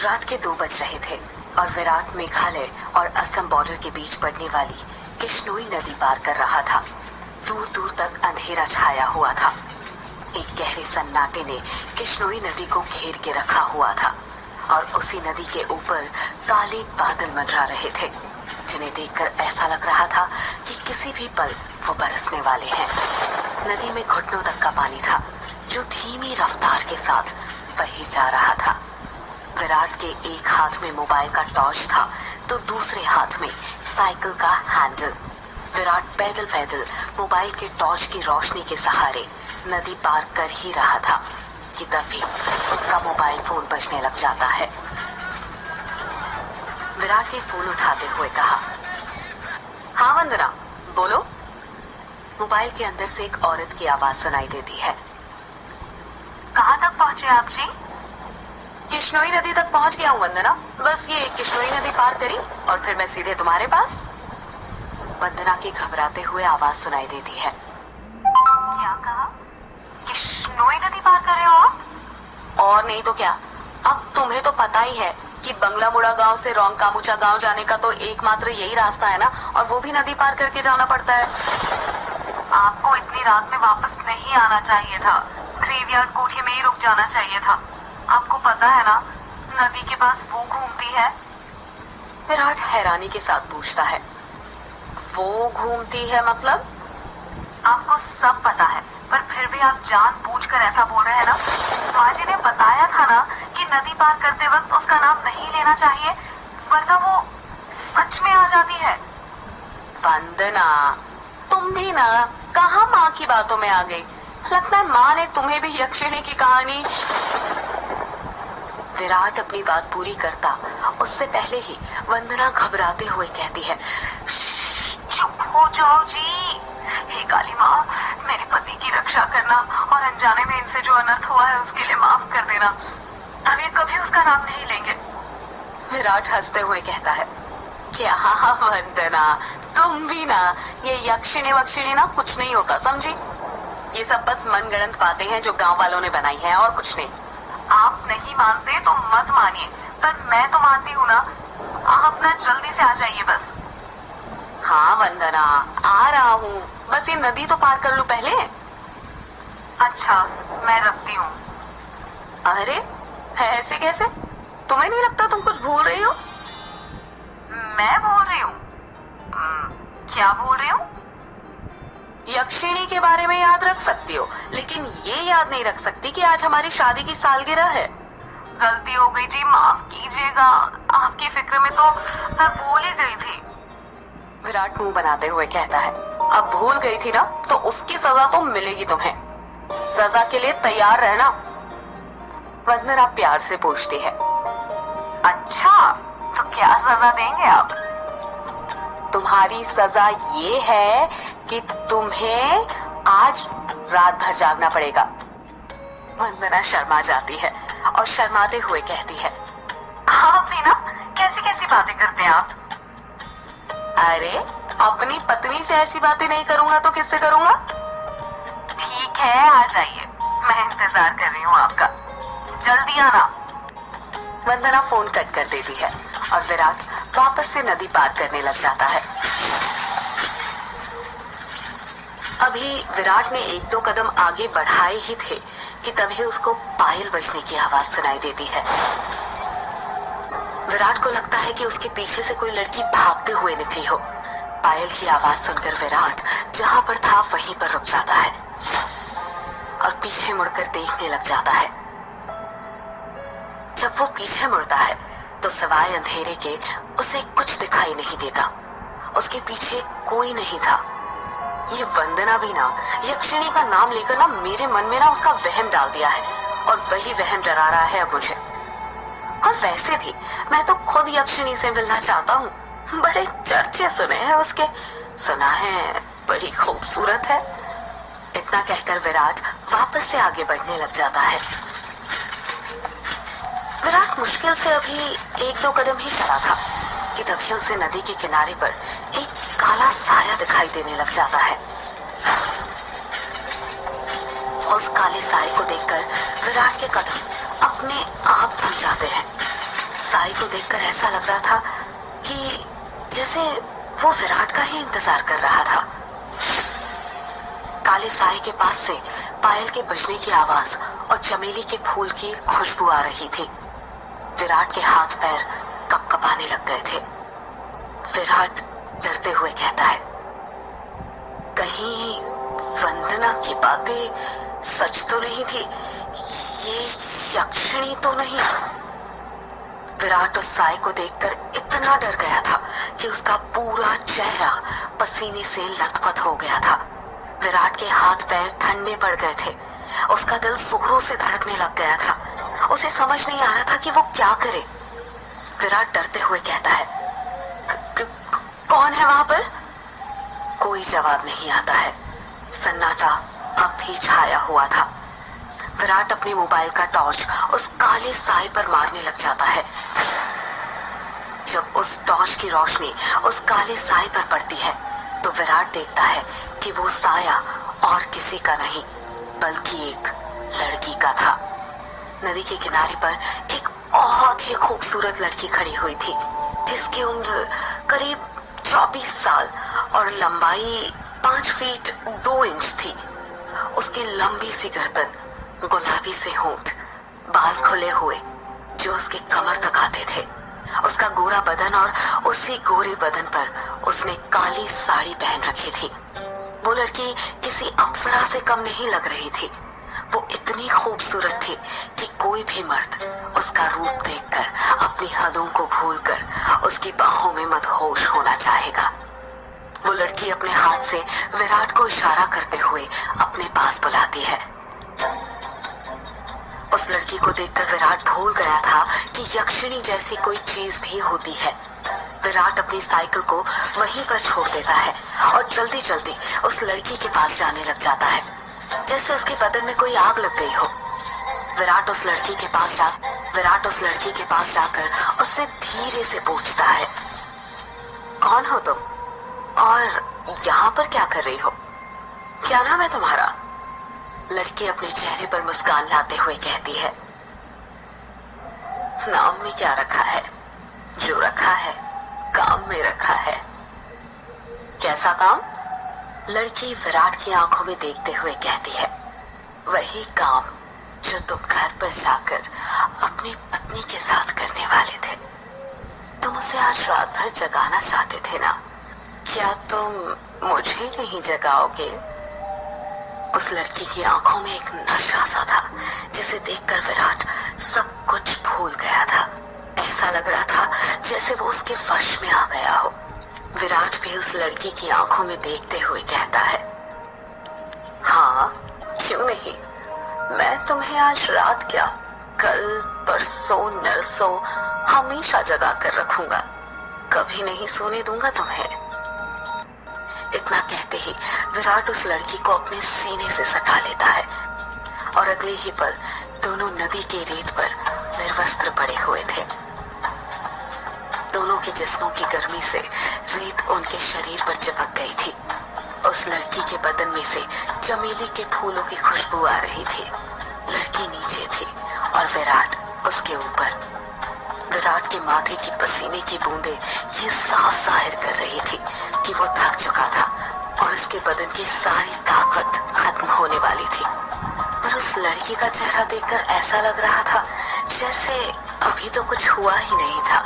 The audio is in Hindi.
रात के 2 बज रहे थे और विराट मेघालय और असम बॉर्डर के बीच पड़ने वाली किश्नोई नदी पार कर रहा था। दूर दूर तक अंधेरा छाया हुआ था। एक गहरे सन्नाटे ने किश्नोई नदी को घेर के रखा हुआ था और उसी नदी के ऊपर काले बादल मंडरा रहे थे, जिन्हें देखकर ऐसा लग रहा था कि किसी भी पल वो बरसने वाले हैं। नदी में घुटनों तक का पानी था, जो धीमी रफ्तार के साथ बही जा रहा था। विराट के एक हाथ में मोबाइल का टॉर्च था तो दूसरे हाथ में साइकिल का हैंडल। विराट पैदल पैदल मोबाइल के टॉर्च की रोशनी के सहारे नदी पार कर ही रहा था कि तभी उसका मोबाइल फोन बजने लग जाता है। विराट ने फोन उठाते हुए कहा, हाँ वंदना, बोलो। मोबाइल के अंदर से एक औरत की आवाज सुनाई देती है। कहाँ तक पहुँचे आप जी? किश्नोई नदी तक पहुंच गया हूँ वंदना, बस ये किश्नोई नदी पार करी और फिर मैं सीधे तुम्हारे पास। वंदना की घबराते हुए आवाज सुनाई देती है। क्या कहा? किश्नोई नदी पार कर रहे हो आप? और नहीं तो क्या, अब तुम्हें तो पता ही है कि बंगलामुड़ा गांव से रोंगकामुचा गांव जाने का तो एकमात्र यही रास्ता है ना, और वो भी नदी पार करके जाना पड़ता है। आपको इतनी रात में वापस नहीं आना चाहिए था, ग्रेवयार्ड कोठी में ही रुक जाना चाहिए था। आपको पता है ना, नदी के पास वो घूमती है। विराट हैरानी के साथ पूछता है, वो घूमती है मतलब? आपको सब पता है, पर फिर भी आप जानबूझकर ऐसा बोल रहे हैं ना। माँ जी ने बताया था ना कि नदी पार करते वक्त उसका नाम नहीं लेना चाहिए, वरना वो सच में आ जाती है। वंदना, तुम भी ना कहाँ माँ की बातों में आ गई। लगता है माँ ने तुम्हें भी यक्षिणी की कहानी। विराट अपनी बात पूरी करता उससे पहले ही वंदना घबराते हुए कहती है, चुप हो जाओ जी। हे काली माँ, मेरे पति की रक्षा करना और अनजाने में इनसे जो अनर्थ हुआ है उसके लिए माफ कर देना। अब ये कभी उसका नाम नहीं लेंगे। विराट हंसते हुए कहता है, क्या वंदना, तुम भी ना, ये यक्षिणी वक्षिणी ना कुछ नहीं होता, समझी? ये सब बस मनगढ़ंत बातें हैं जो गांव वालों ने बनाई हैं और कुछ नहीं। आप नहीं मानते तो मत मानिए, पर मैं तो मानती हूँ ना। आप ना जल्दी से आ जाइए बस। हाँ वंदना, आ रहा हूँ, बस ये नदी तो पार कर लूं पहले। अच्छा, मैं रखती हूँ। अरे ऐसे कैसे? तुम्हें नहीं लगता तुम कुछ भूल रही हो? मैं भूल रही हूँ? क्या भूल रही हूँ? यक्षिणी के बारे में याद रख सकती हो, लेकिन ये याद नहीं रख सकती कि आज हमारी शादी की सालगिरह है। गलती हो गई जी, माफ कीजिएगा। आपकी फिक्र में तो मैं भूल ही गई थी। विराट मुंह बनाते हुए कहता है, अब भूल गई थी ना तो उसकी सजा तो मिलेगी तुम्हें। सजा के लिए तैयार रहना। वंदना प्यार से पूछती है, अच्छा, तो क्या सजा देंगे आप? तुम्हारी सजा ये है कि तुम्हें आज रात भर जागना पड़ेगा। वंदना शर्मा जाती है और शर्माते हुए कहती है, आप भी ना कैसी कैसी बातें करते हैं आप। अरे अपनी पत्नी से ऐसी बातें नहीं करूंगा तो किससे करूंगा? ठीक है, आ जाइए, मैं इंतजार कर रही हूँ आपका। जल्दी आना। वंदना फोन कट कर देती है और विराट वापस से नदी पार करने लग जाता है। अभी विराट ने 1-2 कदम आगे बढ़ाए ही थे कि तभी उसको पायल बजने की आवाज सुनाई देती है। विराट को लगता है कि उसके पीछे से कोई लड़की भागते हुए निकली हो। पायल की आवाज सुनकर विराट जहां पर था वहीं पर रुक जाता है और पीछे मुड़कर देखने लग जाता है। जब वो पीछे मुड़ता है तो सिवाय अंधेरे के उसे कुछ दिखाई नहीं देता। उसके पीछे कोई नहीं था। ये वंदना भी ना यक्षिणी का नाम लेकर ना मेरे मन में ना उसका वहम डाल दिया है और वही वहम डरा रहा है अब मुझे। और वैसे भी मैं तो खुद यक्षिणी से मिलना चाहता हूँ। बड़े चर्चे सुने हैं उसके, सुना है बड़ी खूबसूरत है। इतना कहकर विराट वापस से आगे बढ़ने लग जाता है। विराट मुश्किल से अभी 1-2 कदम ही चला था कि तभी उसे नदी के किनारे पर एक काला साया दिखाई देने लग जाता है। उस काले साए को देखकर विराट के कदम अपने आप थम जाते हैं। साई को देखकर ऐसा लग रहा था कि जैसे वो विराट का ही इंतजार कर रहा था। काले साई के पास से पायल के बजने की आवाज और चमेली के फूल की खुशबू आ रही थी। विराट के हाथ पैर कपकपाने लग गए थे। विराट डरते हुए कहता है, कहीं वंदना की बातें सच तो नहीं थी? ये यक्षिणी तो नहीं? विराट उस साई को देखकर इतना डर गया था कि उसका पूरा चेहरा पसीने से लथपथ हो गया था। विराट के हाथ पैर ठंडे पड़ गए थे। उसका दिल जोरों से धड़कने लग गया था। उसे समझ नहीं आ रहा था कि वो क्या करे। विराट डरते हुए कहता है, कौन है वहां पर? कोई जवाब नहीं आता है। सन्नाटा अब भी छाया हुआ था। विराट अपने मोबाइल का टॉर्च उस काले साए पर मारने लग जाता है। जब उस टॉर्च की रोशनी उस काले साए पर पड़ती है तो विराट देखता है कि वो साया और किसी का नहीं बल्कि एक लड़की का था। नदी के किनारे पर एक बहुत ही खूबसूरत लड़की खड़ी हुई थी, जिसकी उम्र करीब 24 साल और लंबाई 5 फीट 2 इंच थी। उसकी लंबी सी गर्दन, गुलाबी से होंठ, बाल खुले हुए जो उसके कमर तक आते थे, उसका गोरा बदन और उसी गोरे बदन पर उसने काली साड़ी पहन रखी थी। वो लड़की किसी अप्सरा से कम नहीं लग रही थी। वो इतनी खूबसूरत थी कि कोई भी मर्द उसका रूप देखकर अपनी हदों को भूलकर उसकी बाहों में मदहोश होना चाहेगा। वो लड़की अपने हाथ से विराट को इशारा करते हुए अपने पास बुलाती है। उस लड़की को देखकर विराट भूल गया था कि यक्षिणी जैसी कोई चीज भी होती है। विराट अपनी साइकिल को वहीं पर छोड़ देता है और जल्दी जल्दी उस लड़की के पास जाने लग जाता है, जैसे उसके बदन में कोई आग लग गई हो। विराट उस लड़की के पास जाकर उससे धीरे से पूछता है, कौन हो तुम और यहाँ पर क्या कर रही हो? क्या नाम है तुम्हारा? लड़की अपने चेहरे पर मुस्कान लाते हुए कहती है, नाम में क्या रखा है? जो रखा है काम में रखा है। कैसा काम? लड़की विराट की आंखों में देखते हुए कहती है, वही काम जो तुम घर पर जाकर अपनी पत्नी के साथ करने वाले थे। तुम उसे आज रात भर जगाना चाहते थे ना? क्या तुम मुझे नहीं जगाओगे? उस लड़की की आंखों में एक नशा सा था, जिसे देखकर विराट सब कुछ भूल गया था। ऐसा लग रहा था जैसे वो उसके वश में आ गया हो। विराट भी उस लड़की की आंखों में देखते हुए कहता है, हाँ क्यों नहीं, मैं तुम्हें आज रात क्या, कल परसों नरसों हमेशा जगा कर रखूंगा। कभी नहीं सोने दूंगा तुम्हें। इतना कहते ही विराट उस लड़की को अपने सीने से सटा लेता है और अगले ही पल दोनों नदी के रेत पर निर्वस्त्र पड़े हुए थे। दोनों के जिस्मों की गर्मी से रेत उनके शरीर पर चिपक गई थी। उस लड़की के बदन में से चमेली के फूलों की खुशबू आ रही थी। लड़की नीचे थी और विराट उसके ऊपर। विराट के माथे की पसीने की बूंदें ये साफ जाहिर कर रही थी कि वो थक चुका था और उसके बदन की सारी ताकत खत्म होने वाली थी। पर उस लड़की का चेहरा देखकर ऐसा लग रहा था जैसे अभी तो कुछ हुआ ही नहीं था।